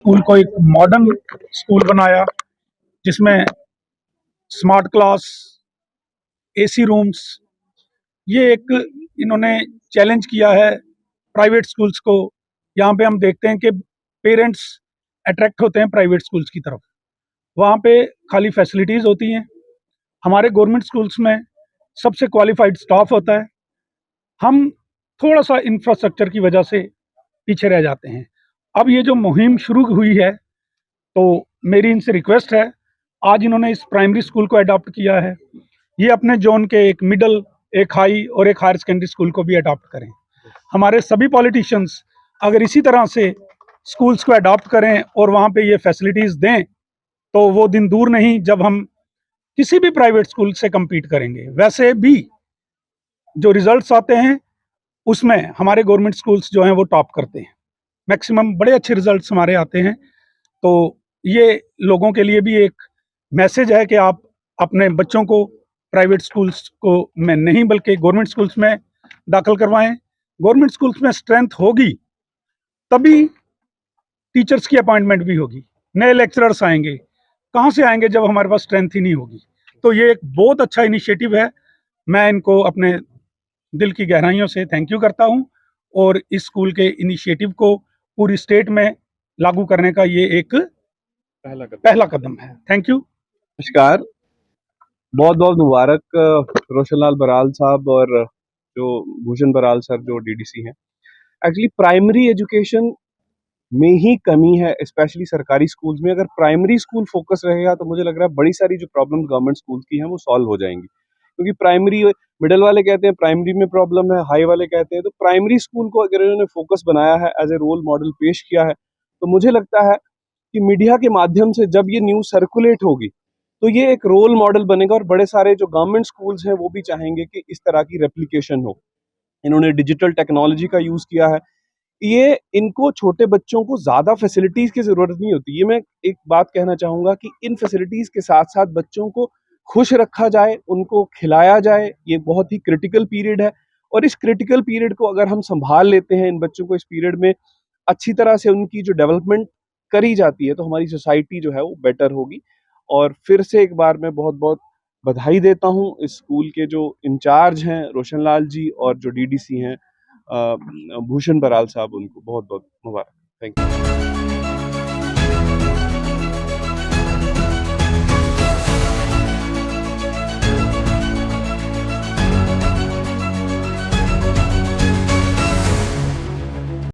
School को एक modern school बनाया जिसमें स्मार्ट क्लास, एसी रूम्स, ये एक इन्होंने चैलेंज किया है प्राइवेट स्कूल्स को। यहाँ पे हम देखते हैं कि पेरेंट्स अट्रैक्ट होते हैं प्राइवेट स्कूल्स की तरफ। वहाँ पे खाली फैसिलिटीज़ होती हैं। हमारे गवर्नमेंट स्कूल्स में सबसे क्वालिफाइड स्टाफ होता है। हम थोड़ा सा इंफ्रास्ट्रक्चर की वजह से पीछे रह जाते हैं। अब ये जो मुहिम शुरू हुई है, तो मेरी इनसे रिक्वेस्ट है, आज इन्होंने इस प्राइमरी स्कूल को अडॉप्ट किया है, ये अपने जोन के एक मिडल, एक हाई और एक हायर सेकेंडरी स्कूल को भी अडॉप्ट करें। हमारे सभी पॉलिटिशियंस अगर इसी तरह से स्कूल्स को अडॉप्ट करें और वहाँ पे ये फैसिलिटीज़ दें, तो वो दिन दूर नहीं जब हम किसी भी प्राइवेट स्कूल से कम्पीट करेंगे। वैसे भी जो रिजल्ट्स आते हैं उसमें हमारे गवर्नमेंट स्कूल्स जो हैं वो टॉप करते हैं, मैक्सिमम बड़े अच्छे रिजल्ट्स हमारे आते हैं। तो ये लोगों के लिए भी एक मैसेज है कि आप अपने बच्चों को प्राइवेट स्कूल्स को में नहीं बल्कि गवर्नमेंट स्कूल्स में दाखिल करवाएं। गवर्नमेंट स्कूल्स में स्ट्रेंथ होगी तभी टीचर्स की अपॉइंटमेंट भी होगी, नए लेक्चरर्स आएंगे। कहाँ से आएंगे जब हमारे पास स्ट्रेंथ ही नहीं होगी। तो ये एक बहुत अच्छा इनिशिएटिव है। मैं इनको अपने दिल की गहराइयों से थैंक यू करता हूँ और इस स्कूल के इनिशिएटिव को पूरी स्टेट में लागू करने का ये एक पहला कदम है। Thank you. नमस्कार, बहुत बहुत मुबारक रोशनलाल बराल साहब और जो भूषण बराल सर जो डीडीसी हैं। एक्चुअली प्राइमरी एजुकेशन में ही कमी है, स्पेशली सरकारी स्कूल्स में। अगर प्राइमरी स्कूल फोकस रहेगा तो मुझे लग रहा है बड़ी सारी जो प्रॉब्लम गवर्नमेंट स्कूल की हैं वो सॉल्व हो जाएंगी। क्योंकि प्राइमरी, मिडिल वाले कहते हैं प्राइमरी में प्रॉब्लम है, हाई वाले कहते हैं, तो प्राइमरी स्कूल को अगर इन्होंने फोकस बनाया है, एज ए रोल मॉडल पेश किया है, तो मुझे लगता है कि मीडिया के माध्यम से जब ये न्यूज़ सर्कुलेट होगी तो ये एक रोल मॉडल बनेगा और बड़े सारे जो गवर्नमेंट स्कूल्स हैं वो भी चाहेंगे कि इस तरह की रेप्लिकेशन हो। इन्होंने डिजिटल टेक्नोलॉजी का यूज़ किया है। ये इनको छोटे बच्चों को ज़्यादा फैसिलिटीज़ की ज़रूरत नहीं होती। ये मैं एक बात कहना चाहूँगा कि इन फैसिलिटीज़ के साथ-साथ बच्चों को खुश रखा जाए, उनको खिलाया जाए, ये बहुत ही क्रिटिकल पीरियड है। और इस क्रिटिकल पीरियड को अगर हम सँभाल लेते हैं, इन बच्चों को इस पीरियड में अच्छी तरह से उनकी जो डेवलपमेंट करी जाती है, तो हमारी सोसाइटी जो है वो बेटर होगी। और फिर से एक बार मैं बहुत-बहुत बधाई देता हूँ इस स्कूल के जो इंचार्ज हैं रोशनलाल जी और जो डीडीसी हैं भूषण बराल साहब, उनको बहुत-बहुत मुबारक। Thank you.